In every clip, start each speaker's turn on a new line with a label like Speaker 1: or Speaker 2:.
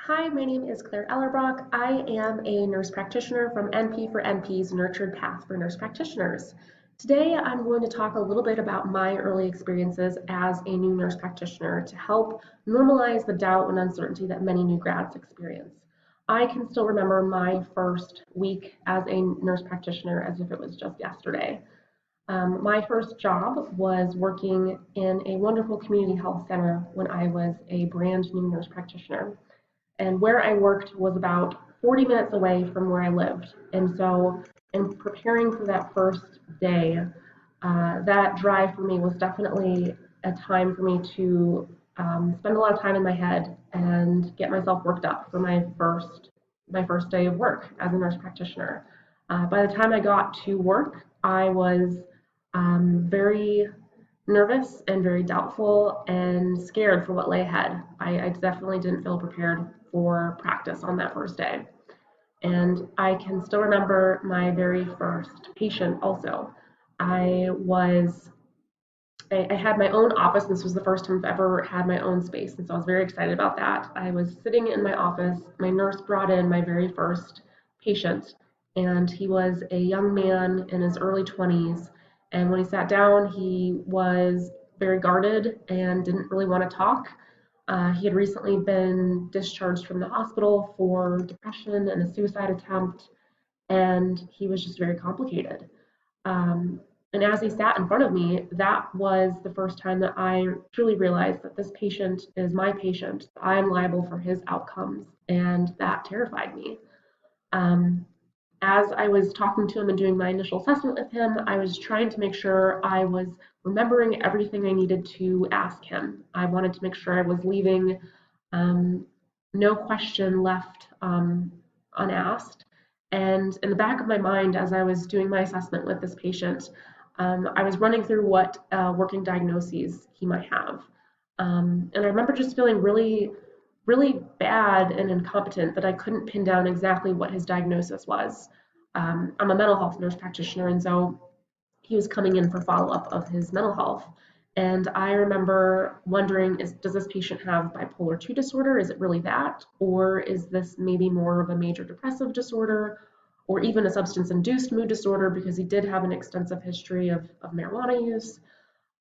Speaker 1: Hi, my name is Claire Ellerbrock. I am a nurse practitioner from NP for NP's Nurtured Path for Nurse Practitioners. Today, I'm going to talk a little bit about my early experiences as a new nurse practitioner to help normalize the doubt and uncertainty that many new grads experience. I can still remember my first week as a nurse practitioner as if it was just yesterday. My first job was working in a wonderful community health center when I was a brand new nurse practitioner. And where I worked was about 40 minutes away from where I lived. And so, in preparing for that first day, that drive for me was definitely a time for me to spend a lot of time in my head and get myself worked up for my first day of work as a nurse practitioner. By the time I got to work, I was very nervous and very doubtful and scared for what lay ahead. I definitely didn't feel prepared for practice on that first day. And I can still remember my very first patient also. I was I had my own office. This was the first time I've ever had my own space, and so I was very excited about that. I was sitting in my office. My nurse brought in my very first patient, and he was a young man in his early 20s. And when he sat down, he was very guarded and didn't really want to talk. He had recently been discharged from the hospital for depression and a suicide attempt, and he was just very complicated. Um, and as he sat in front of me, that was the first time that I truly realized that this patient is my patient. I'm liable for his outcomes, and that terrified me. Um, as I was talking to him and doing my initial assessment with him, I was trying to make sure I was remembering everything I needed to ask him. I wanted to make sure I was leaving um, no question left unasked. And in the back of my mind, as I was doing my assessment with this patient, I was running through what working diagnoses he might have. And I remember just feeling really bad and incompetent that I couldn't pin down exactly what his diagnosis was. I'm a mental health nurse practitioner, and so he was coming in for follow-up of his mental health. And I remember wondering, does this patient have bipolar 2 disorder? Is it really that? Or is this maybe more of a major depressive disorder or even a substance-induced mood disorder because he did have an extensive history of marijuana use?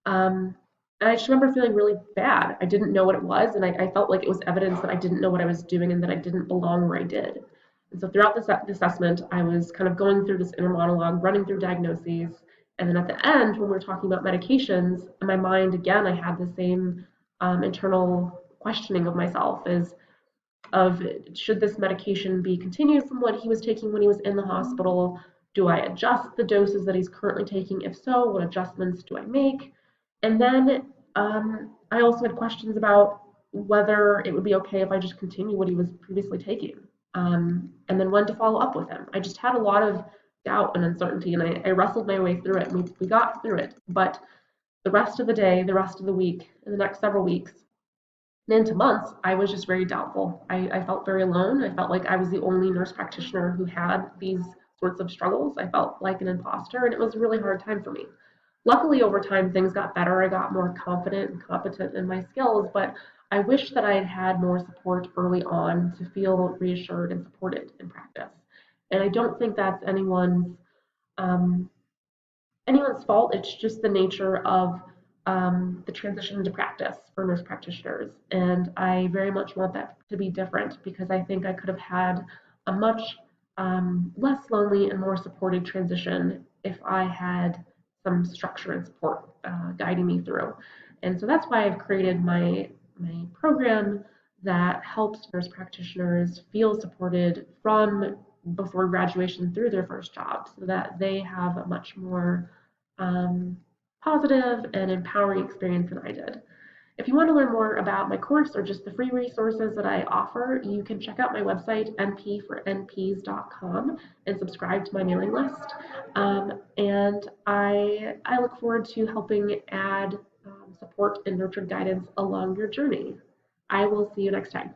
Speaker 1: And I just remember feeling really bad. I didn't know what it was, and I felt like it was evidence that I didn't know what I was doing and that I didn't belong where I did. And so throughout this assessment, I was kind of going through this inner monologue, running through diagnoses, and then at the end, when we were talking about medications, in my mind, again, I had the same internal questioning of myself is of should this medication be continued from what he was taking when he was in the hospital? Do I adjust the doses that he's currently taking? If so, what adjustments do I make? And then I also had questions about whether it would be okay if I just continue what he was previously taking, and then when to follow up with him. I just had a lot of doubt and uncertainty, and I wrestled my way through it, and we got through it. But the rest of the day, the rest of the week, and the next several weeks, and into months, I was just very doubtful. I felt very alone. I felt like I was the only nurse practitioner who had these sorts of struggles. I felt like an imposter, and it was a really hard time for me. Luckily, over time, things got better. I got more confident and competent in my skills, but I wish that I had had more support early on to feel reassured and supported in practice. And I don't think that's um, anyone's fault. It's just the nature of the transition into practice for nurse practitioners. And I very much want that to be different because I think I could have had a much less lonely and more supported transition if I had some structure and support guiding me through. And so that's why I've created my program that helps nurse practitioners feel supported from before graduation through their first job so that they have a much more um, positive and empowering experience than I did. If you want to learn more about my course or just the free resources that I offer, you can check out my website, npfornps.com, and subscribe to my mailing list. And I look forward to helping add support and nurtured guidance along your journey. I will see you next time.